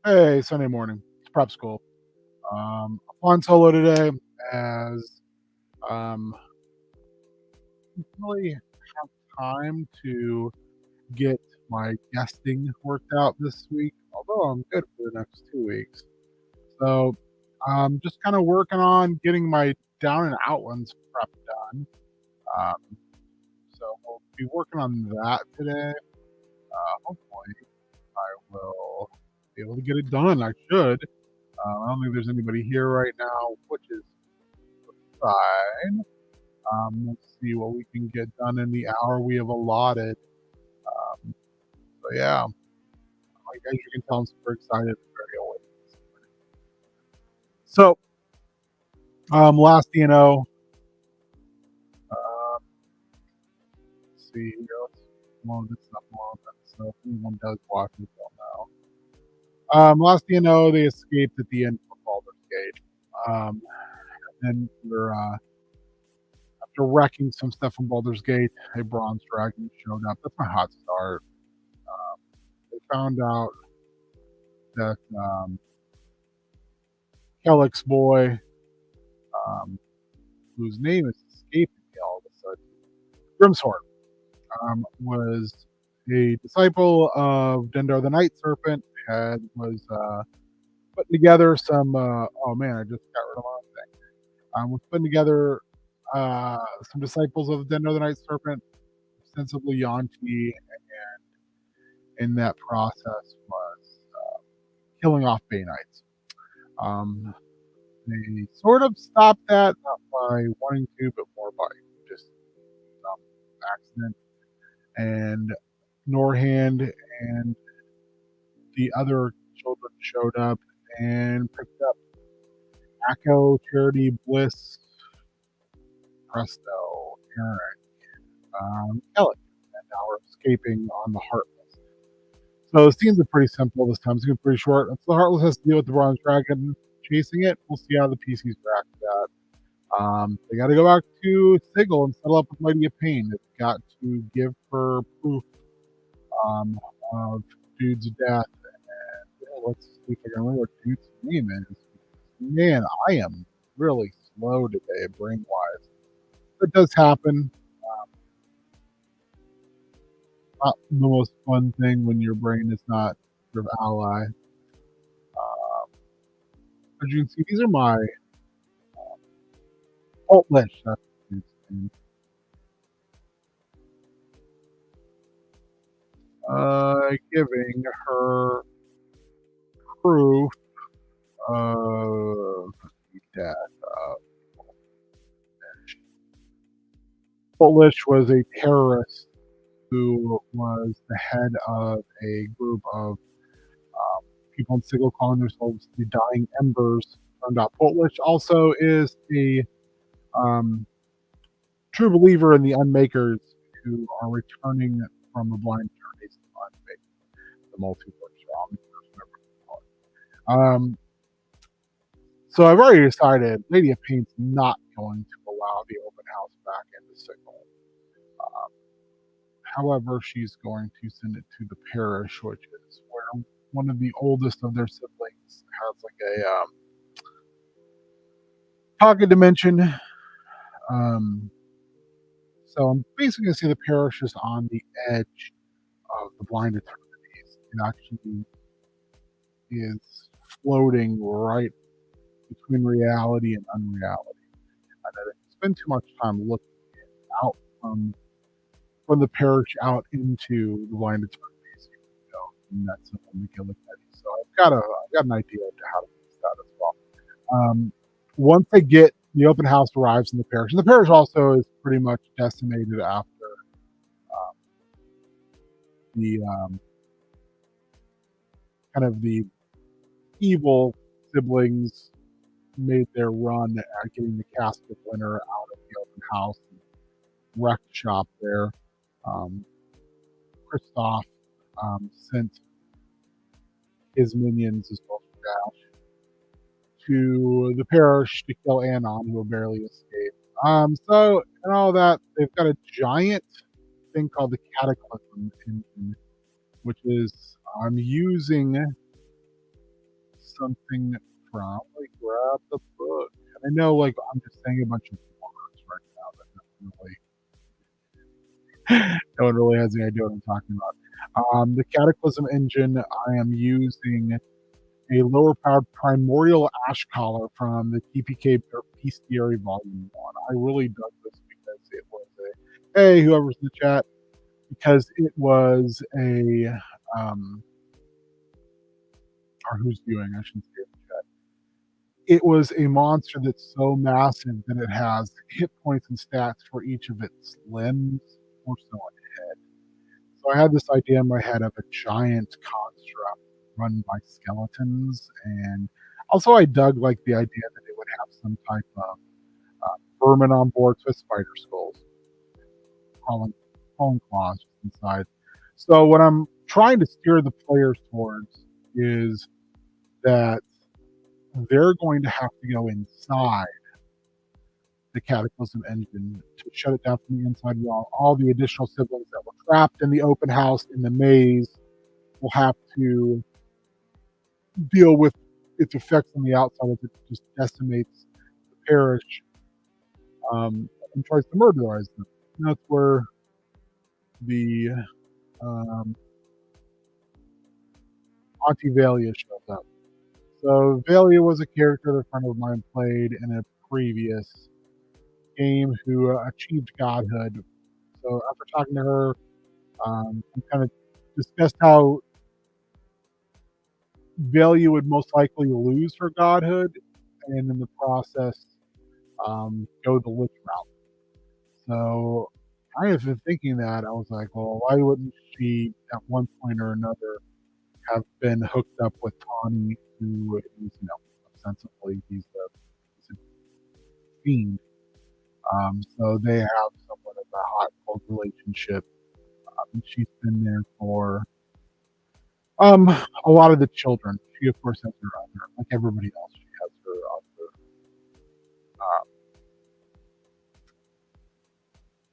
Hey, Sunday morning. It's prep school. I'm solo today as um really have time to get my guesting worked out this week, although I'm good for the next 2 weeks. So I'm just kind of working on getting my Down and Outlands prep done. Um, so we'll be working on that today. Hopefully I will be able to get it done. I should. I don't think there's anybody here right now, which is fine. Let's see what we can get done in the hour we have allotted. So yeah, like as you can tell, I'm super excited. Very awake. So last let's see here. Let's load this up a little bit. So if anyone does watch it, they'll know. Last they escaped at the end of Baldur's Gate. And we're after wrecking some stuff from Baldur's Gate, a bronze dragon showed up. That's my hot start. They found out that Kellick's boy, um, whose name is escaping me all of a sudden, Grimshorn, was a disciple of Dendar the Night Serpent. Was putting together some. Oh man, I just got rid of my thing. Was putting together some disciples of Dendar the Night Serpent, ostensibly Yanti, and in that process was killing off Bay Knights. They sort of stopped that, not by wanting to, but more by just some accident. And Norhand and the other children showed up and picked up Echo, Charity, Bliss, Presto, Eric, Kelly, and now we're escaping on the Heartless. So the scenes are pretty simple this time. It's going to be pretty short. So the Heartless has to deal with the Bronze Dragon chasing it. We'll see how the PCs react to that. They got to go back to Sigil and settle up with Mighty of Pain. They've got to give her proof of Dude's death. And let's see if I can remember what Dude's name is. Man, I am really slow today, brain wise. It does happen. Not the most fun thing when your brain is not your ally. As you can see, these are my alt list. Giving her proof of death. Polish was a terrorist who was the head of a group of people in Sigil calling themselves the Dying Embers. Turned out Polish also is a true believer in the Unmakers who are returning from the blind journeys to Unmake, the multiverse or omniverse, whatever you call it. So I've already decided Lady of Pain's not going to allow the open house back into Sigil. However, she's going to send it to the parish, which is where one of the oldest of their siblings has like a pocket dimension. So I'm basically going to see the parish is on the edge of the blind eternities. It actually is floating right between reality and unreality. And I didn't spend too much time looking out from the parish out into the blind eternities. And that's something we can look at. So I've got an idea of how to fix that as well. Once they get the open house arrives in the parish, and the parish also is pretty much decimated after the kind of the evil siblings made their run at getting the casket winner out of the open house and wrecked shop there. Kristoff sent his minions as well as Dash to the parish to kill Anon, who barely escaped. So and all that, they've got a giant thing called the Cataclysm engine, which is I'm using something from, like, grab the book. And I know, like, I'm just saying a bunch of words right now that no one really has any idea what I'm talking about. The Cataclysm engine, I am using a lower powered primordial ash collar from the TPK Bestiary Volume 1. I really dug this because it was a, hey, whoever's in the chat, because it was a, or who's viewing, I shouldn't say in the chat. It was a monster that's so massive that it has hit points and stats for each of its limbs, more so on the head. So I had this idea in my head of a giant construct run by skeletons, and also I dug like the idea that it would have some type of vermin on board with spider skulls, crawling, crawling claws inside. So what I'm trying to steer the players towards is that they're going to have to go inside the Cataclysm engine to shut it down from the inside, while all the additional siblings that were trapped in the open house in the maze will have to deal with its effects on the outside as it just decimates the parish, and tries to murderize them. And that's where the Auntie Valia shows up. So Valia was a character that a friend of mine played in a previous game who achieved godhood. So after talking to her, we kind of discussed how Valia would most likely lose her godhood, and in the process, go the lich route. So I have been thinking that I was like, well, why wouldn't she at one point or another have been hooked up with Tawny, who is, ostensibly he's a fiend. So they have somewhat of a hot cold relationship. She's been there for a lot of the children. She of course has her other, like everybody else. She has her other. Uh,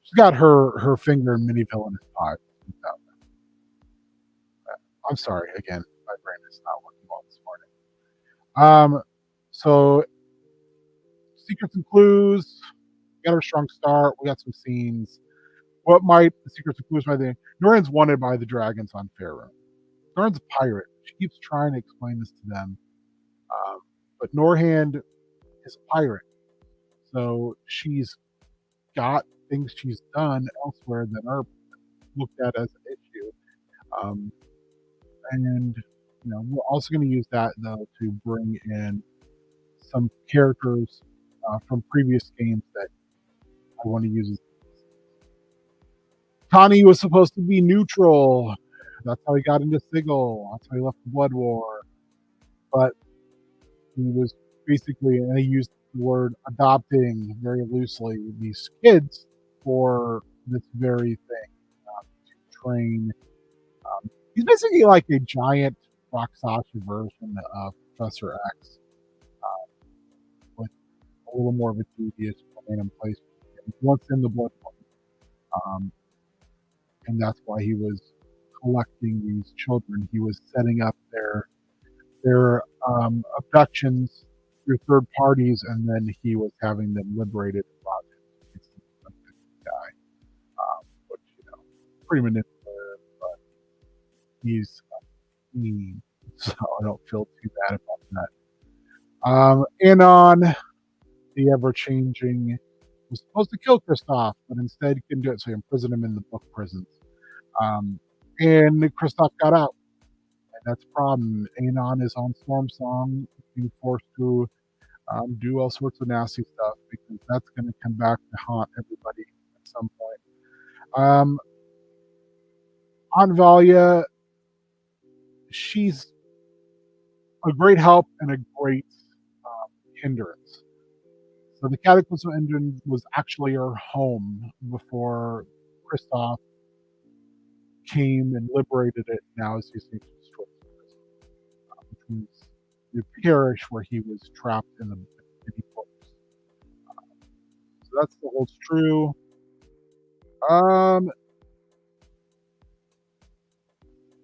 she's got her finger in many villainous pies. I'm sorry again. My brain is not working well this morning. So secrets and clues. We got our strong start. We got some scenes. What might the secrets and clues might be? Noran's wanted by the dragons on Faerun. Noran's a pirate. She keeps trying to explain this to them. But Norhand is a pirate. So she's got things she's done elsewhere that are looked at as an issue. And we're also going to use that though to bring in some characters from previous games that I want to use. Tani was supposed to be neutral. That's how he got into Sigil. That's how he left the Blood War. But he was basically, and he used the word adopting very loosely, these kids for this very thing, to train. He's basically like a giant Roxasha version of Professor X, with a little more of a devious plan in place. Once in the Blood War. And that's why he was collecting these children. He was setting up their abductions through third parties, and then he was having them liberated and brought in a good guy, which pretty manipulative, but he's mean, so I don't feel too bad about that. Anon, the ever-changing, was supposed to kill Kristoff, but instead he couldn't do it, so he imprisoned him in the book prisons. And Kristoff got out. And that's a problem. Anon is on Storm Song, being forced to do all sorts of nasty stuff because that's going to come back to haunt everybody at some point. Aunt Valia, she's a great help and a great hindrance. So the Cataclysm engine was actually her home before Kristoff came and liberated it. Now is using to destroy which was the parish where he was trapped in the books. So that still holds true.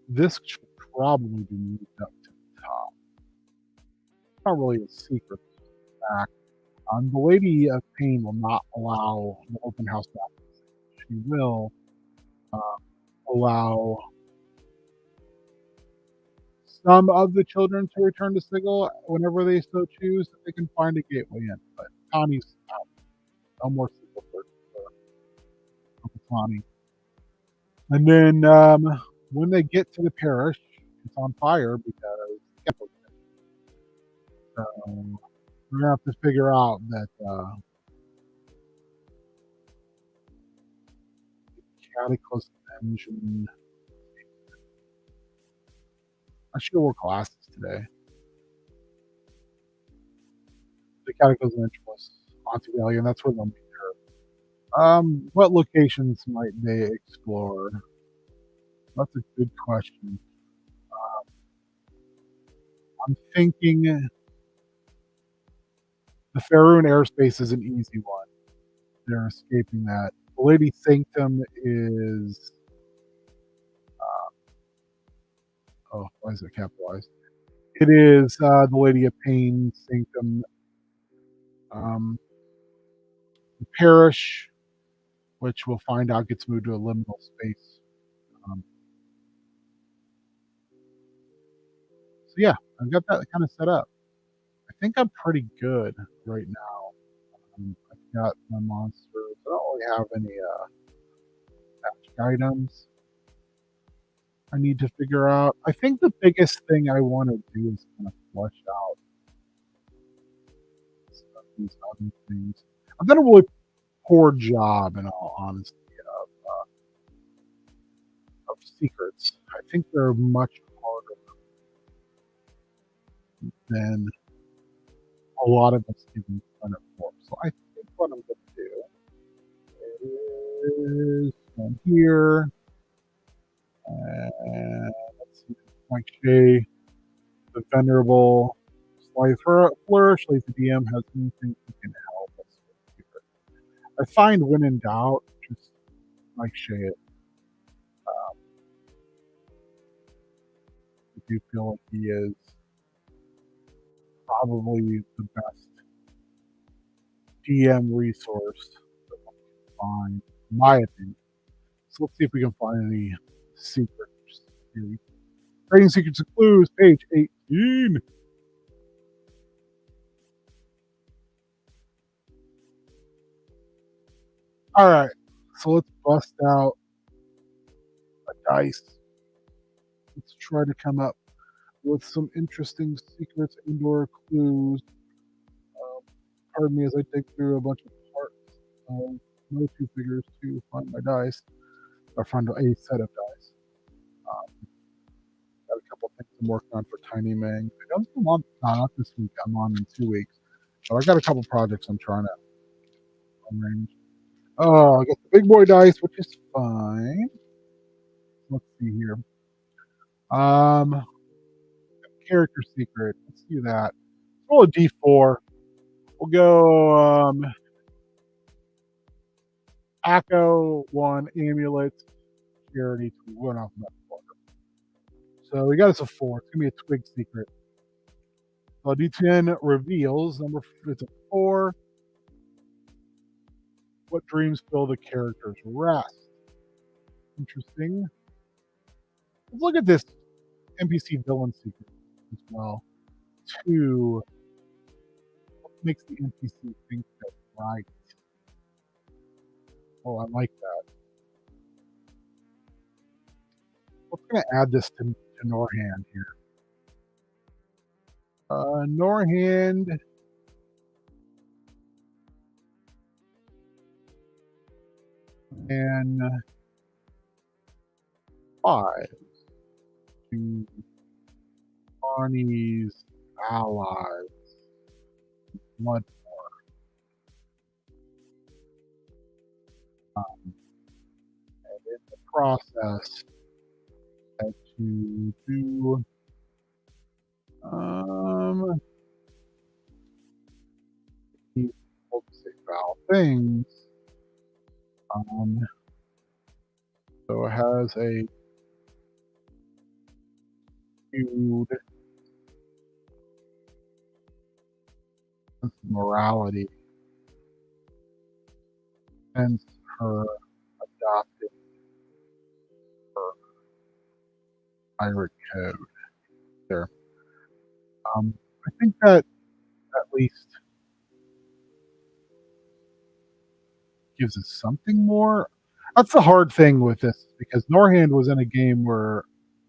This should probably be moved up to the top. not really a secret, it's just a fact. The Lady of Pain will not allow the open house back. She will uh, allow some of the children to return to Sigil whenever they so choose, if they can find a gateway in. But Connie's out. No more Sigil for Uncle Connie. And then when they get to the parish, it's on fire because we're gonna have to figure out that cataclysm engine. I should wear glasses today. The cataclysm engine was onto the alien. That's where they'll meet her. What locations might they explore? That's a good question. I'm thinking the Faerun airspace is an easy one. They're escaping that. The Lady Sanctum is. Oh, why is it capitalized? It is the Lady of Pain Sanctum. The Parish, which we'll find out gets moved to a liminal space. Um, so yeah, I've got that kind of set up. I think I'm pretty good right now. I've got my monsters. I don't really have any magic items I need to figure out. I think the biggest thing I want to do is kind of flesh out some of these other things. I've done a really poor job, in all honesty, of secrets. I think they're much harder than a lot of us give them credit for. So I think what I'm going to do is come here and let's see, Mike Shea, the venerable Sly Flourish, like the DM has anything that can help us with here. I find when in doubt, just Mike Shea it. I do feel like he is probably the best DM resource that one can find, in my opinion. So let's see if we can find any secrets. Here. Trading Secrets and Clues, page 18. All right, so let's bust out a dice. Let's try to come up with some interesting secrets and/or clues. Um, Pardon me as I dig through a bunch of parts of no two figures to find my dice, or find a set of dice. Um, got a couple things I'm working on for Tiny Mang. I don't think I'm on, not this week. I'm on in 2 weeks. But I got a couple projects I'm trying to arrange. Oh, I got the big boy dice, which is fine. Let's see here. Um, Character secret. Let's do that. Roll a d4. We'll go Acco 1, Amulet, Charity 2. One off that 4. So we got us a 4. It's going to be a twig secret. So D10 reveals it's a 4. What dreams fill the character's rest? Interesting. Let's look at this NPC villain secret as well. 2. What makes the NPC think that's right? Oh, I like that. What's going to add this to Norhand here? Norhand and 5 to Bonnie's allies. Blood. And in the process, had to do these say foul things. So it has a feud sense of morality since her adopted her pirate code there. I think that at least gives us something more. That's the hard thing with this because Norhand was in a game where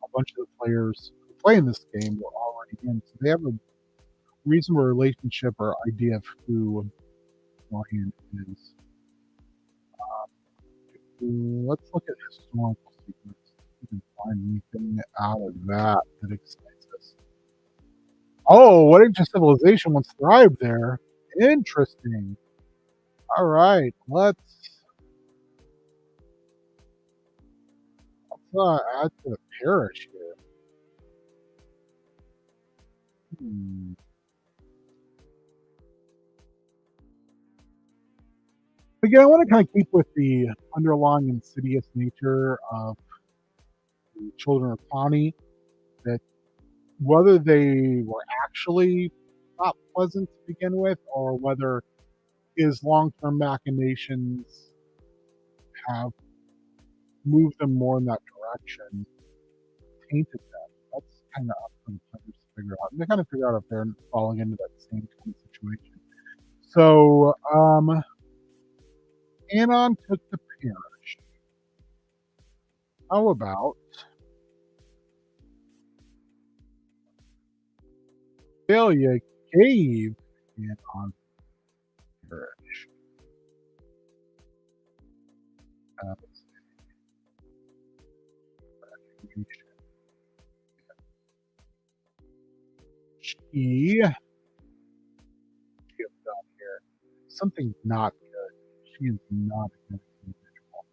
a bunch of the players who play in this game were already in, so they have a reasonable relationship or idea of who Norhand is. Let's look at historical secrets. We can find anything out of that that excites us. Oh, what ancient civilization once thrived there? Interesting. All right, let's add to the parish here. Hmm. Again, I want to kind of keep with the underlying insidious nature of the children of Pawnee. That whether they were actually not pleasant to begin with, or whether his long-term machinations have moved them more in that direction, tainted them. That's kind of up for the players to figure out. And they kind of figure out if they're falling into that same kind of situation. So, Anon took the parish. How about Thalia gave Anon parish? Let's see. She has done here something not good. She is not a good individual.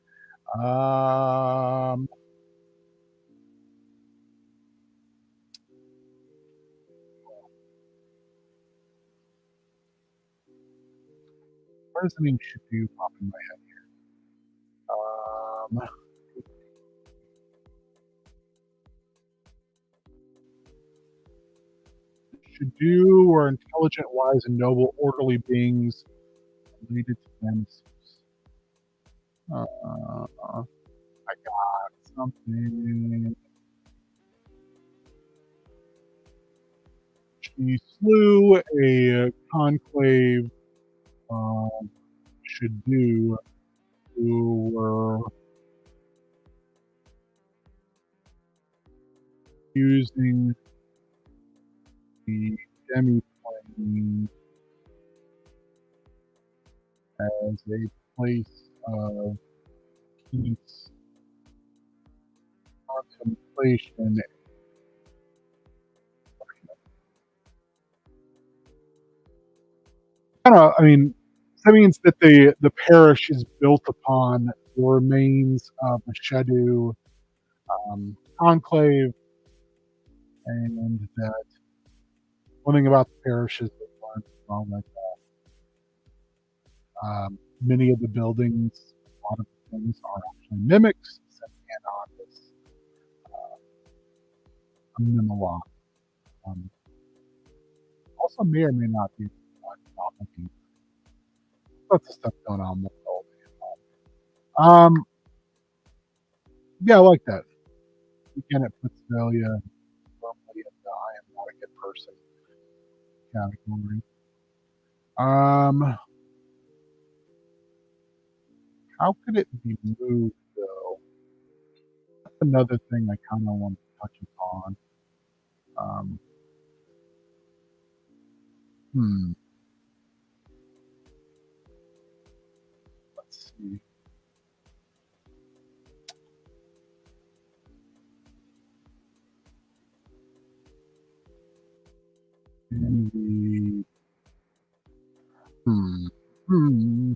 What does the name should do pop in my head here? Should do were intelligent, wise, and noble, orderly beings related to Nemesis. I got something. She slew a conclave should do who were using the demi-plane as a place of peace, contemplation. I mean, that means that the parish is built upon the remains of the Shedu conclave, and that one thing about the parish is they've learned well that many of the buildings, a lot of the things are actually mimics, since Anon is a Mimaloc. Um, also, may or may not be lots of stuff going on with all the yeah, I like that. Again, it puts Velia firmly in the I am not a good person category. How could it be moved though? That's another thing I kind of want to touch upon. Um, hmm. Let's see. In the hmm. Hmm.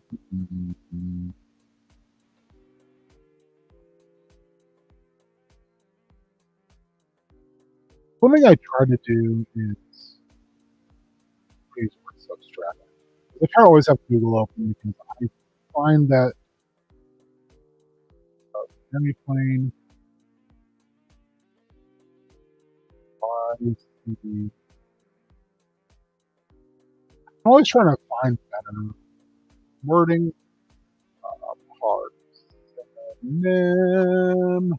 One thing I try to do is use word subtract. I try to always have Google open because I find that semiplane is the I'm always trying to find better wording. Hard. Nim.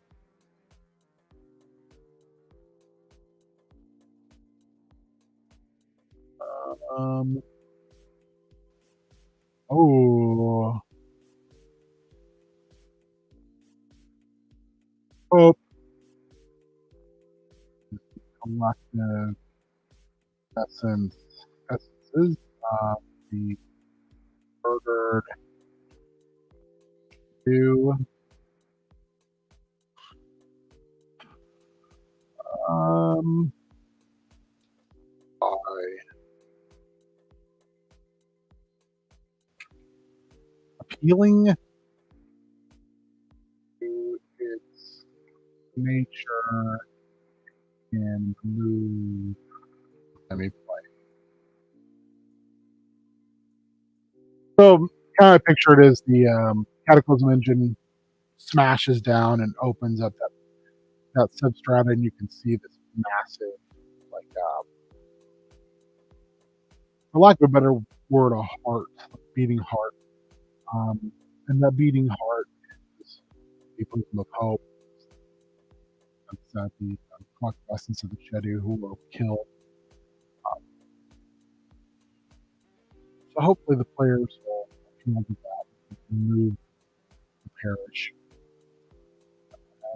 Um. Oh. Hope collective essence. Essences. The murdered do. Um. By appealing to its nature and mood. Let me play. So, kind of picture it as the Cataclysm engine smashes down and opens up that substrata, and you can see this massive, like, for lack of a better word, a heart, a beating heart. And that beating heart is people of hope. That's the collective essence of the Shedu who were killed. So hopefully the players will appeal to that and move the parish.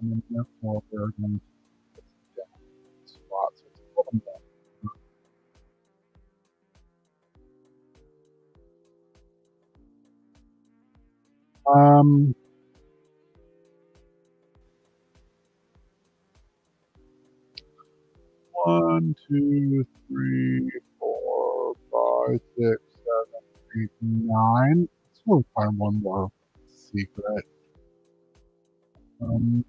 And then therefore we're going to get down spots. Um, 1, 2, 3, 4, 5, 6, 7, 8, 9. Let's go find one more secret. Um,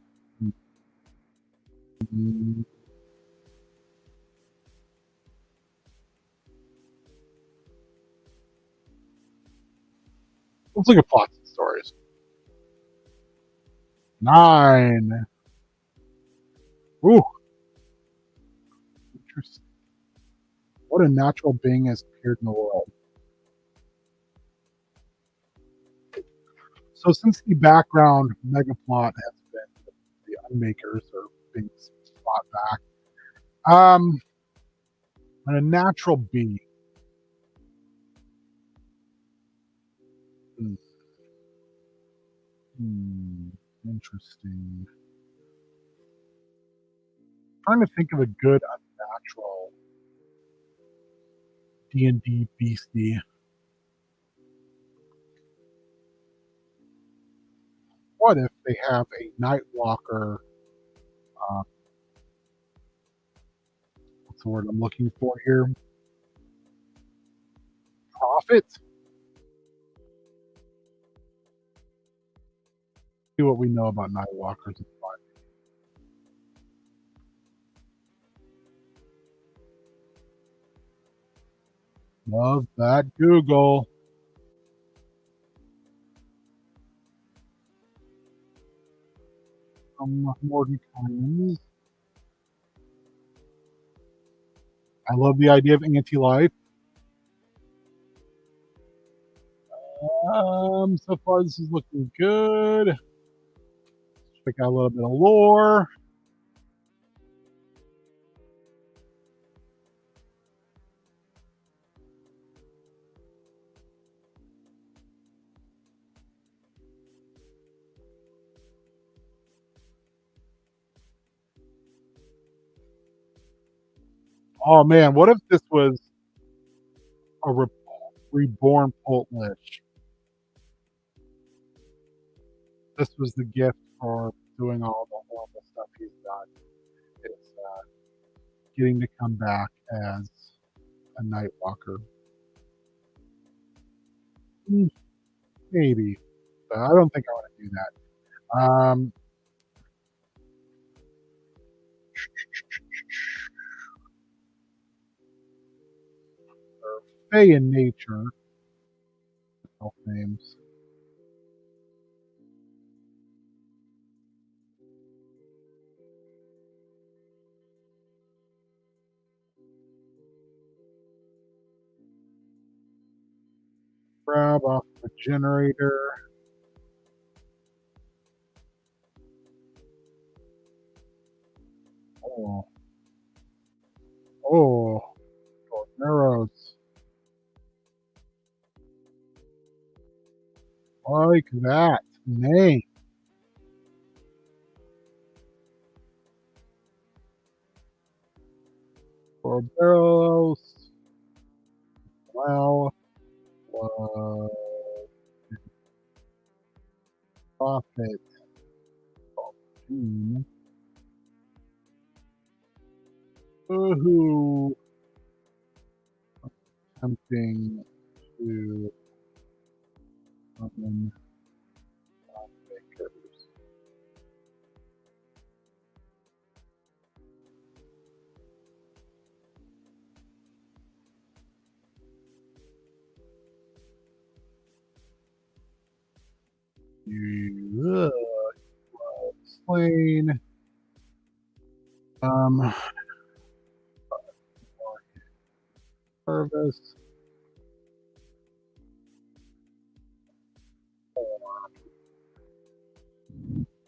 mm, let's look at plots and stories. 9. Ooh, interesting. What a natural being has appeared in the world. So since the background mega plot has been the Unmakers or being brought back, a natural being. Hmm, interesting. Trying to think of a good unnatural D&D beastie. What if they have a Nightwalker? Uh, what's the word I'm looking for here? Prophet. See what we know about Nightwalkers. Love that Google. Mordenkainen's. I love the idea of anti-life. So far this is looking good. Check out a little bit of lore. Oh man, what if this was a reborn Poltlich? This was the gift for doing all the horrible stuff he's done. It's getting to come back as a Nightwalker. Maybe, but I don't think I want to do that. Fey in nature. Elf names. grab off the generator. Oh, oh, arrows. Like that. Nay. Four barrels. Well, uh, profit. Hmm. Woohoo. Attempting to summon makers. You slain. Um, service.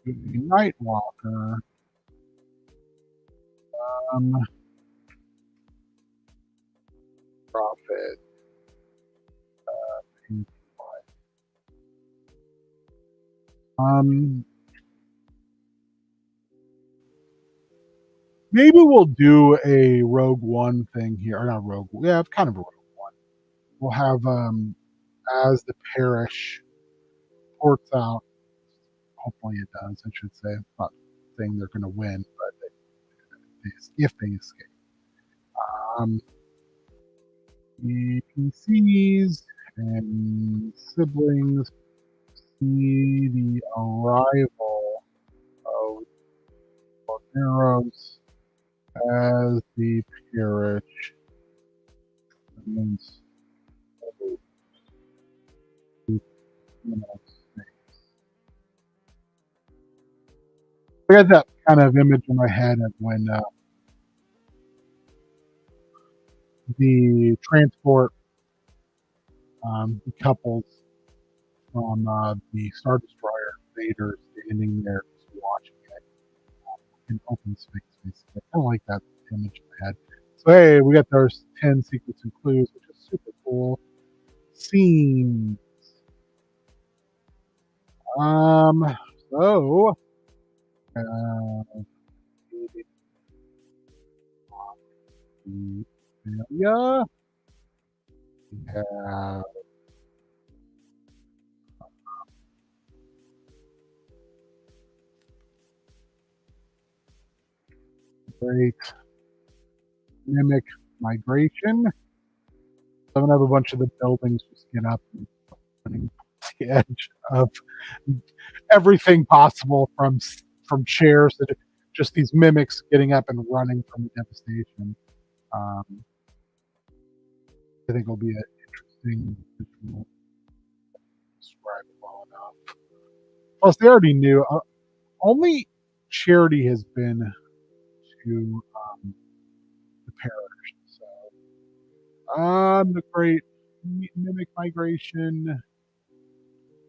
Nightwalker. Um, profit. Um, maybe we'll do a Rogue One thing here, or not Rogue. Yeah, it's kind of a Rogue One. We'll have as the parish ports out. Hopefully, it does. I should say. I'm not saying they're going to win, but if they escape, um, the PCs and siblings see the arrival of Volneros as the parish remains I had that kind of image in my head of when the transport couples from the Star Destroyer Vader standing there just watching it in open space. Basically. I kind of like that image in my head. So hey, we got those 10 secrets and clues, which is super cool. Scenes. Um. So. Yeah. Yeah. Great. Mimic migration. I'm gonna have a bunch of the buildings just get up and running to the edge of everything possible from chairs to just these mimics getting up and running from the devastation. Um, I think will be an interesting visual. Describe it well enough. Plus, they already knew. Only Charity has been to the parish. So, the great mimic migration.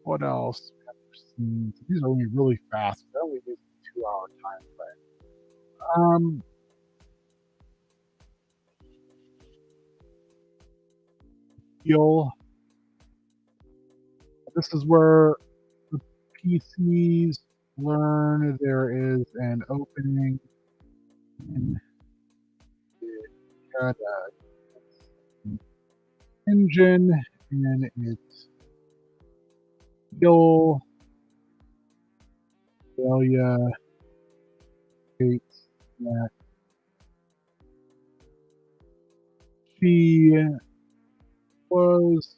What else? These are only really fast. They only use a 2 hour time frame. Heal. This is where the PCs learn there is an opening in the engine and it's heal failure states that she was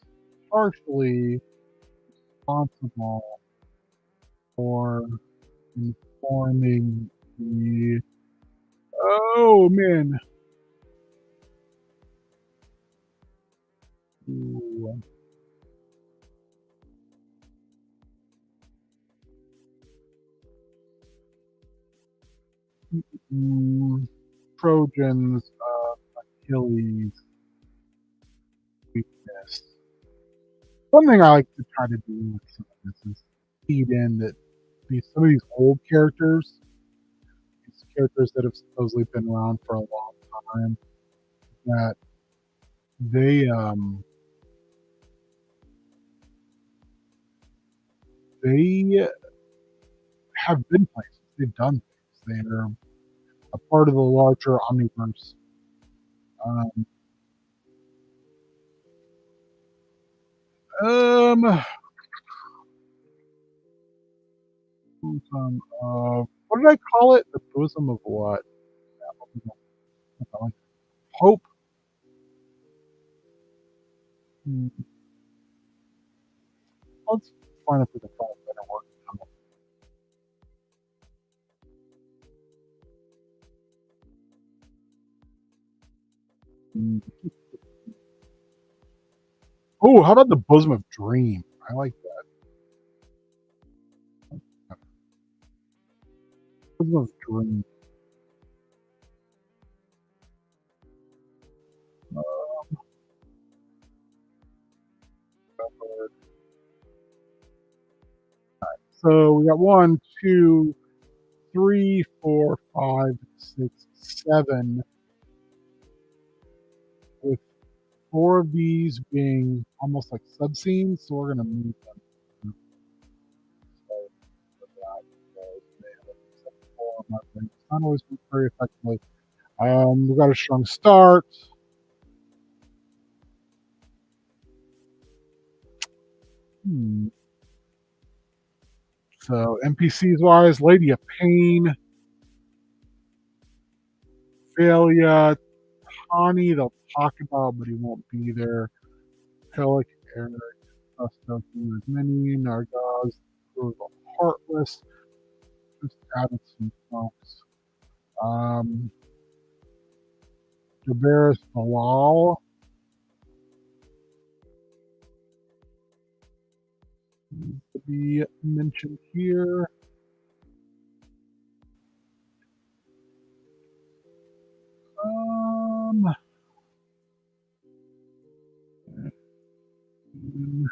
partially responsible for informing the oh man. Ooh. Trojans Achilles weakness. One thing I like to try to do with some of this is feed in that some of these old characters, these characters that have supposedly been around for a long time, that they they have been places, they've done things, they're a part of the larger omniverse. Um, um, what did I call it? The bosom of what? Hope. Hmm, let's find if we can find a better word. Mm. Oh, how about the bosom of dream? I like that. Bosom of dream. So we got one, two, three, four, five, six, seven, with four of these being almost like sub scenes. So we're gonna move them. It's not always worked very effectively. We got a strong start. Hmm. So NPCs wise, Lady of Pain, Failure, Tawny, they'll talk about, but he won't be there. Pelic, Eric, Gusto, Mini, Nargaz, Brutal Heartless, just added some folks. Um, Jaberis Bilal to be mentioned here. Um, mm,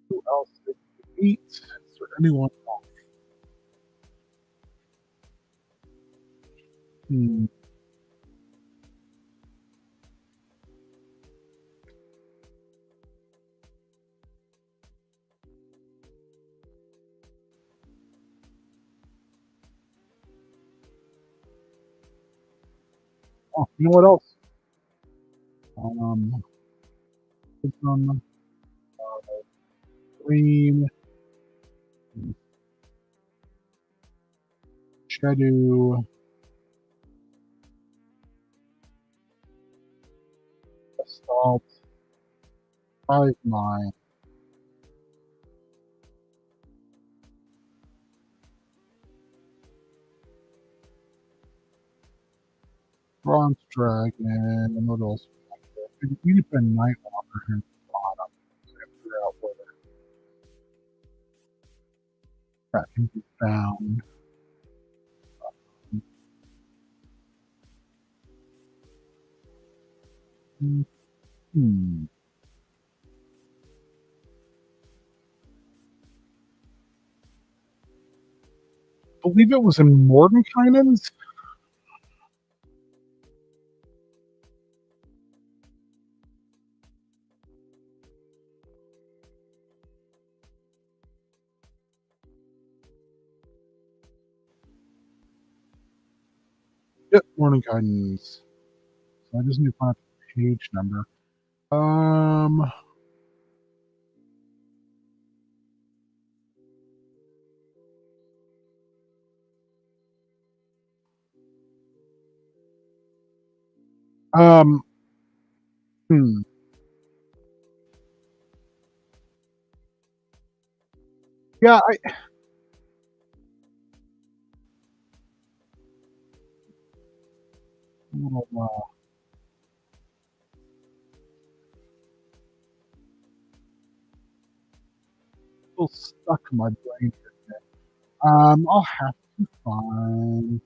who else did we meet? Is there anyone else? Hmm. Oh, you know what else? Um, Wisdom, Dream, Shadow, Gestalt, Hive Mind, Bronze Dragon, and what else? We need to put Nightwalker here at the bottom. So I have to figure out where that can be found. Hmm. I believe it was in Mordenkainen's. Yep, Mordenkainen's. So I just need to find the page number. Um, um, hmm. Yeah, I'm a little stuck in my brain. I'll have Fine.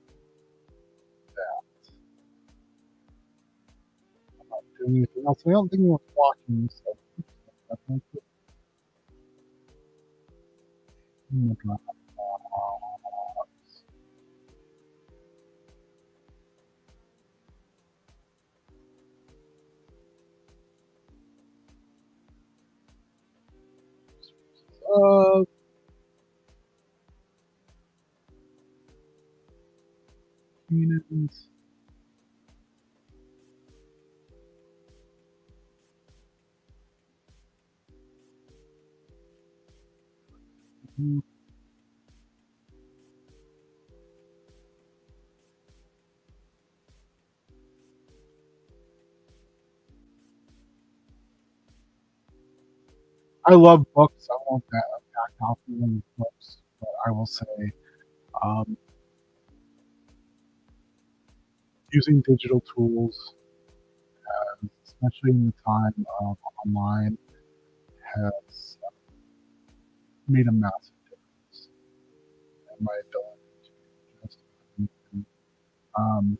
Not doing anything else. I don't think anyone's watching, so definitely put in the Dropbox. Uh, Keenan's. I love books. I won't back off from books, but I will say, um, using digital tools, especially in the time of online, has made a massive difference in my ability to just um,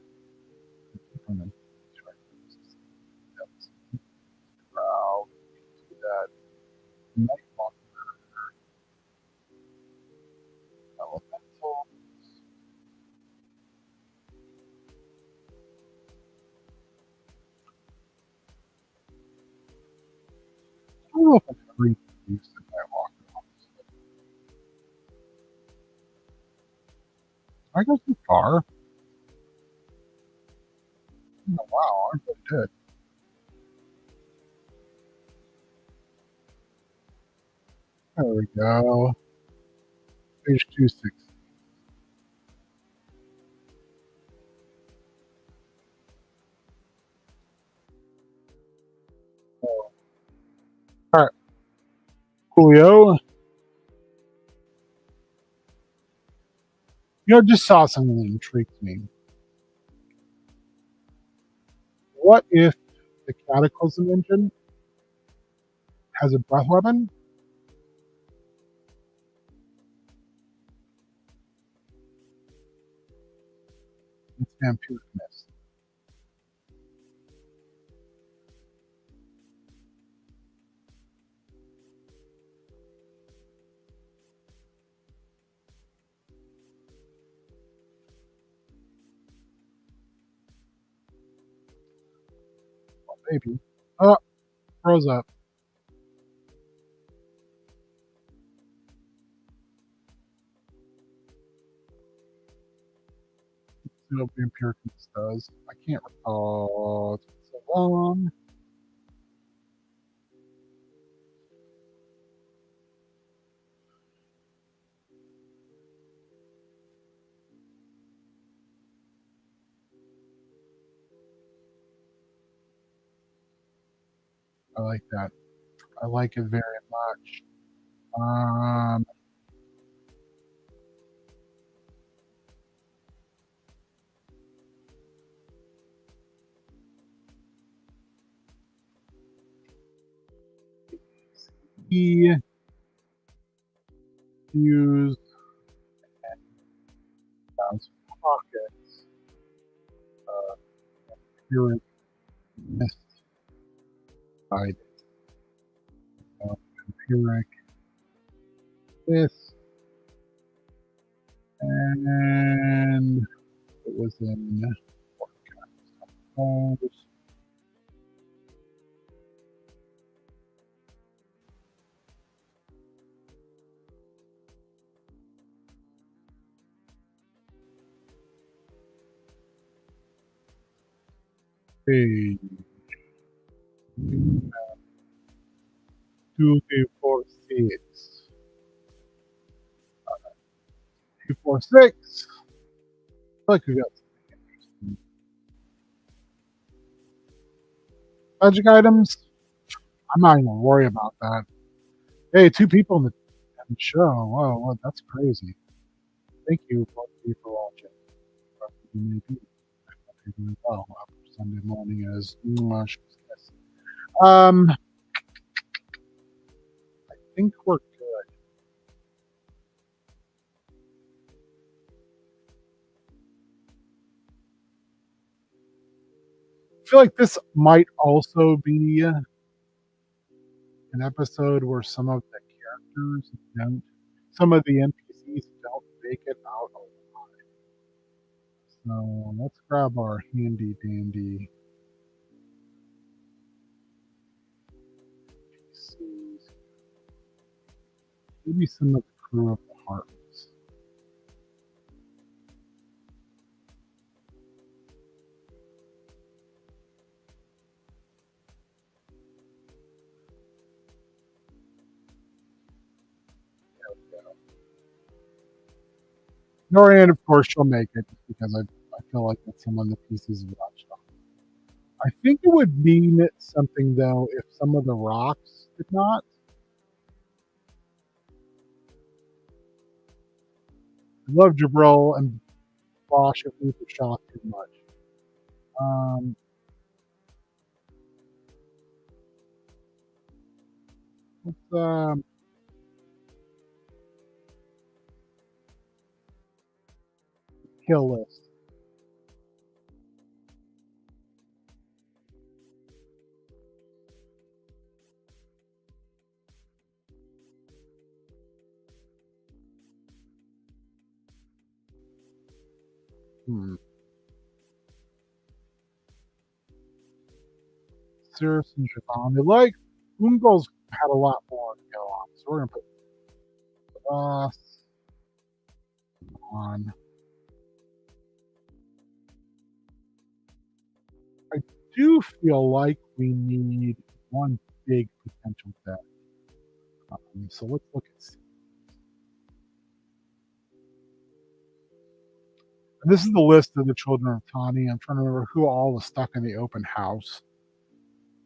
keep on the crowd, do that night walk elemental. I don't know if I've ever even used the night walk. I go too far. Oh, wow, I really did. There we go. Page 26. Oh. All right, Julio. I just saw something that intrigued me. What if the Cataclysm engine has a breath weapon? It's vampiric mist. Well, maybe. Oh, froze up. See what vampiric mist does. I can't recall. It's been so long. I like that. I like it very much. Um, he used as pockets vampiric mist side. Vampiric this and it was in this page 2346. 246. Like we got magic items. I'm not even gonna worry about that. Hey, two people in the show. Whoa, whoa, that's crazy. Thank you for watching. Maybe well, Sunday morning is I think we're good. I feel like this might also be an episode where some of the characters don't, some of the NPCs don't make it out alive. So let's grab our handy dandy PCs. Maybe some of the crew of the Heartless. Norian, of course, she'll make it just because I feel like that's someone the PCs watched on. I think it would mean something though if some of the rocks did not. I love Jabril and Bosch at Luther Shaw too much. Um, let's kill list. Hmm. Cirrus and Javon. They like Umgol's had a lot more to go on, so we're gonna put Boss on. I do feel like we need one big potential deck. So let's look at. And this is the list of the children of Tani. I'm trying to remember who all was stuck in the open house.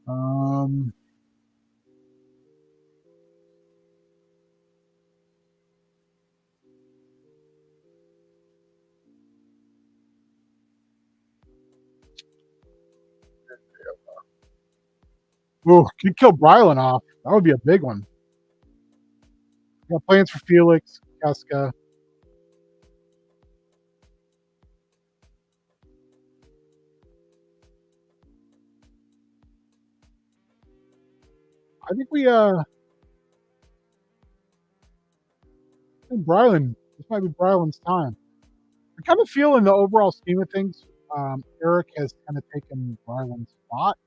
Um, oh, could kill Brylan off. That would be a big one. Got plans for Felix, Casca. I think I think Brylan. This might be Brylan's time. I kind of feel in the overall scheme of things, Eric has kind of taken Brylan's spot.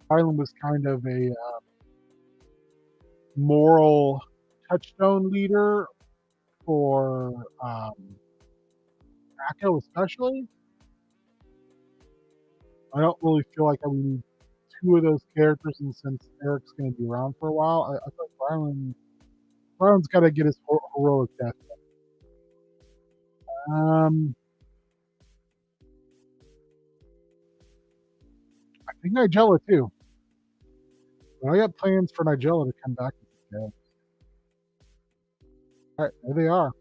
Brylan was kind of a moral touchstone leader for Mako, especially. I don't really feel like I would need two of those characters, and since Eric's going to be around for a while, I thought Brylan's got to get his heroic death. Um, I think Nigella too. But I got plans for Nigella to come back. All right, there they are.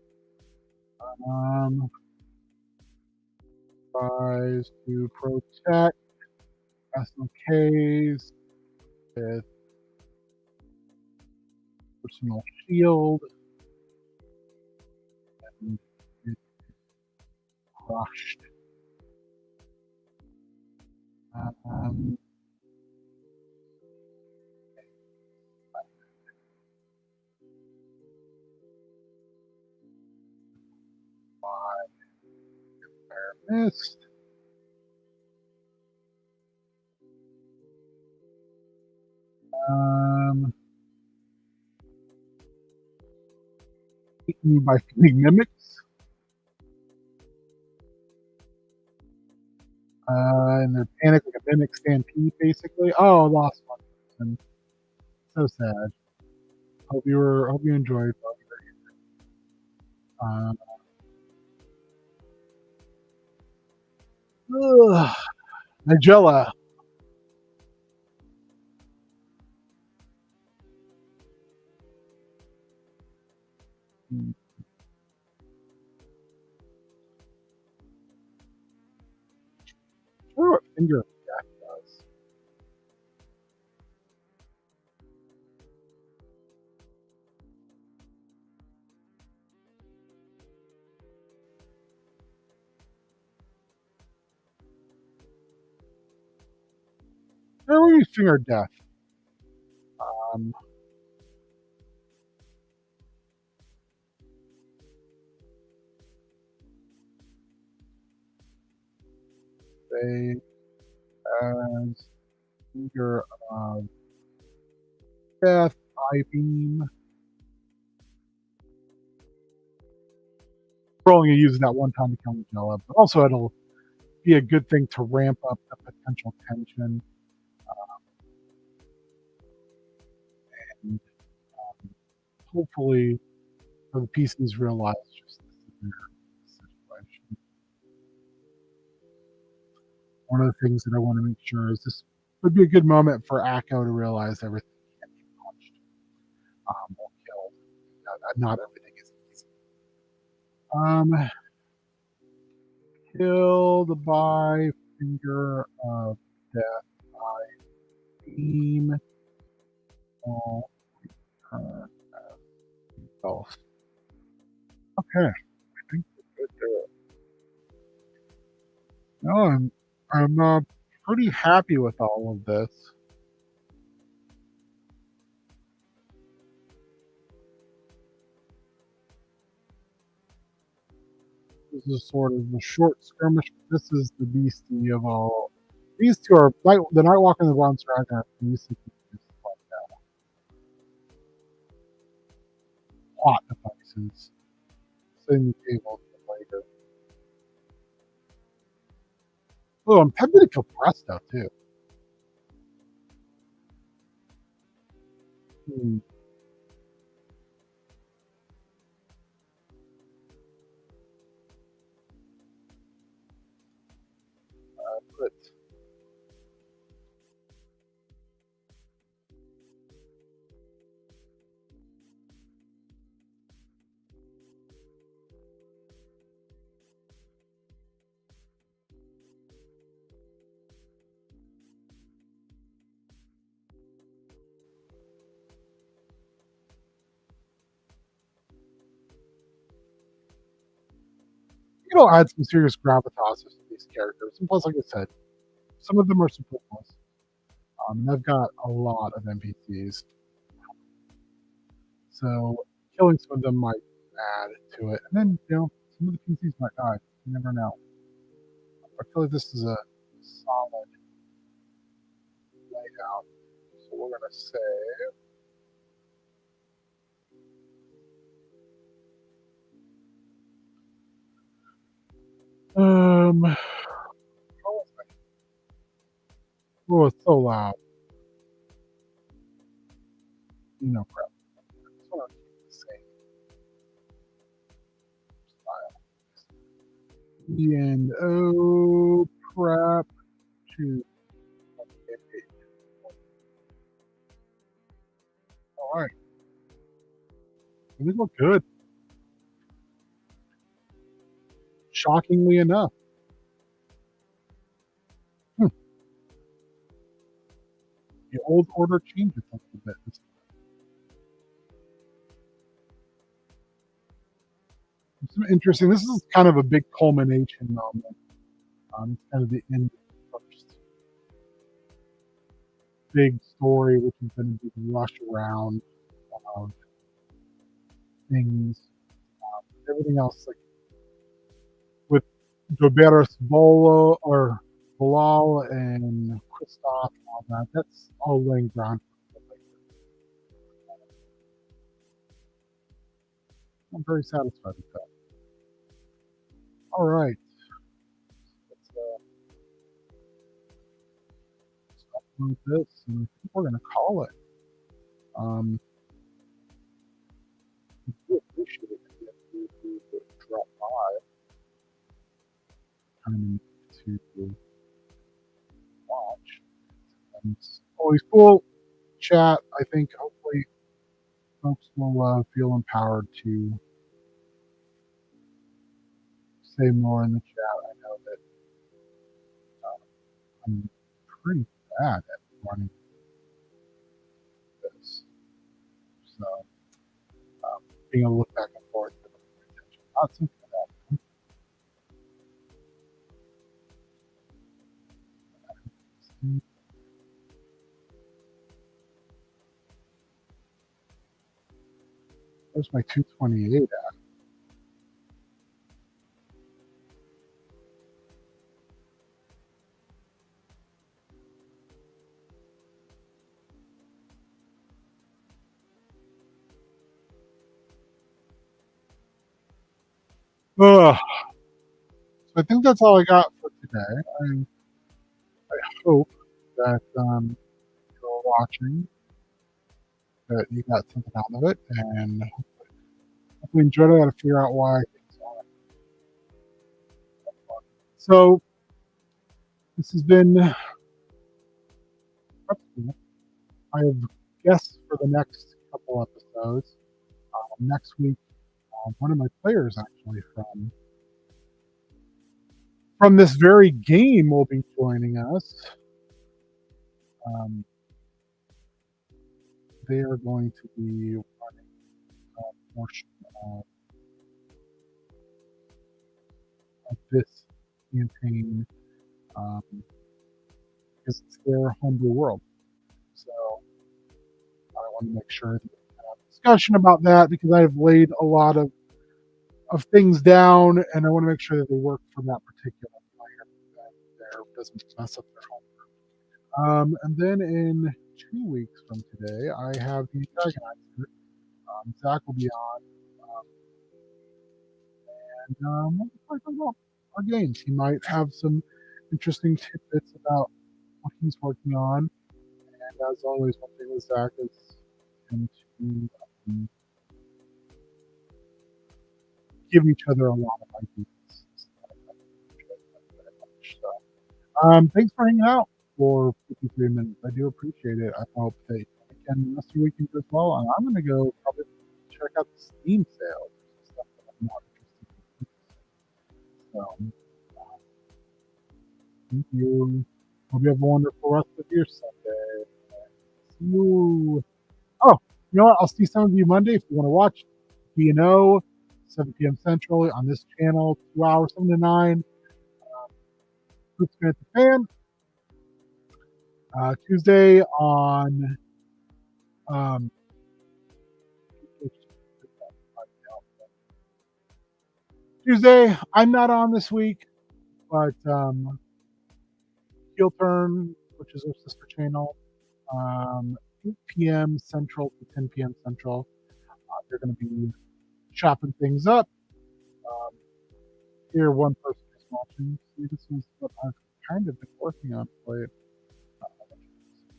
Um, tries to protect SMKs with personal shield and get crushed. Um, missed. Um, Eaten by fleeing mimics. And they're panicked like a mimic stampede, basically. Oh, lost one. And so sad. Hope you enjoyed. Um, Nigella. What Finger of Death does. Everything or death. Um, they as finger of death, I beam. We're only gonna use it that one time to kill Magella, but also it'll be a good thing to ramp up the potential tension and hopefully for the PCs realize just the situation. One of the things that I want to make sure is this would be a good moment for Akko to realize everything can't be punched or killed. Not everything is easy. Um, Killed by finger of death. I beam all current health. Okay, I think we're good there. No, I'm pretty happy with all of this. This is sort of a short skirmish. This is the beastie of all. These two are the Nightwalker and the Bronze Dragon are basically just like plot devices. Setting the table for later. Oh, I'm tempted to kill Presto too. Hmm. But add some serious gravitas to these characters. And plus, like I said, some of them are superfluous. And I've got a lot of NPCs, so killing some of them might add to it. And then some of the PCs might die. You never know. I feel like this is a solid layout. So we're gonna say um oh it's so loud. Crap. Just wanna keep the same style. And oh crap to all right. We look good. Shockingly enough. Hmm. The old order changes a little bit. It's interesting. This is kind of a big culmination moment. It's kind of the end of the first big story, which has been a big rush around of things. Everything else, like with Joberis Bolo or Bilal and Christoph and all that, that's all laying ground. I'm very satisfied with that. All right, let's upload this, and I think we're going to call it. Um, I do appreciate it if you drop by kind of to watch. And it's always cool chat. I think hopefully folks will feel empowered to say more in the chat. I know that I'm pretty bad at running this, so being able to look back and forth, not something that Where's my 228 at? Ugh. So I think that's all I got for today. I hope that you're watching, that you got something out of it, and hopefully enjoyed it. I got to figure out why things are. So this has been. I have guests for the next couple episodes. Next week, one of my players actually from this very game will be joining us. Um, they are going to be running a portion of this campaign because it's their homebrew world. So I want to make sure that we have a discussion about that because I have laid a lot of things down, and I want to make sure that they work for that particular player, that there doesn't mess up their home. And then in 2 weeks from today, I have the antagonizer. Zach will be on, and we'll probably talk about our games. He might have some interesting tidbits about what he's working on. And as always, one thing with Zach is him to give each other a lot of ideas. Thanks for hanging out for 53 minutes. I do appreciate it. I hope that you can the rest of your weekend as well. And I'm going to go probably check out the Steam sale. There's some stuff that I'm not interested in. So, thank you. Hope you have a wonderful rest of your Sunday. See you. Oh, you know what? I'll see some of you Monday if you want to watch D&O, 7 p.m. Central on this channel, 2 hours, 7 to 9. Hoops Fan to Fan. Tuesday on Tuesday, I'm not on this week, but Heel Turn, which is our sister channel, 8 p.m. Central to 10 p.m. Central. They're going to be chopping things up. Here, one person is watching. See, this is what I've kind of been working on for it.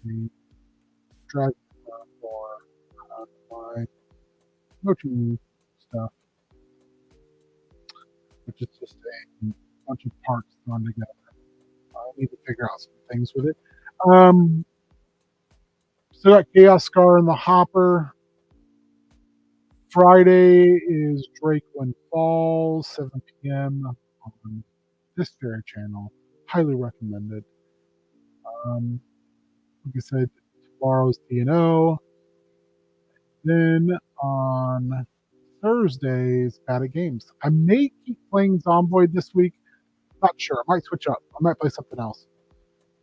The Dragon for my coaching stuff, which is just a bunch of parts thrown together. I need to figure out some things with it. Still got Chaos Scar in the hopper. Friday is Drakeland Falls, 7 p.m. on this very channel. Highly recommended. Like I said, tomorrow's D&O. Then on Thursdays, Bad at Games. I may keep playing Zomboid this week. Not sure. I might switch up. I might play something else.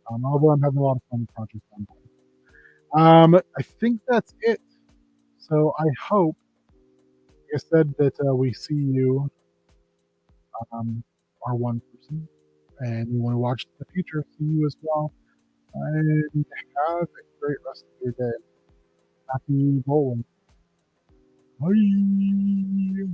Although I'm having a lot of fun with Project Zomboid. I think that's it. So I hope, like I said, that we see you, our one person, and you want to watch in the future, see you as well. And have a great rest of your day. Happy bowling. Bye.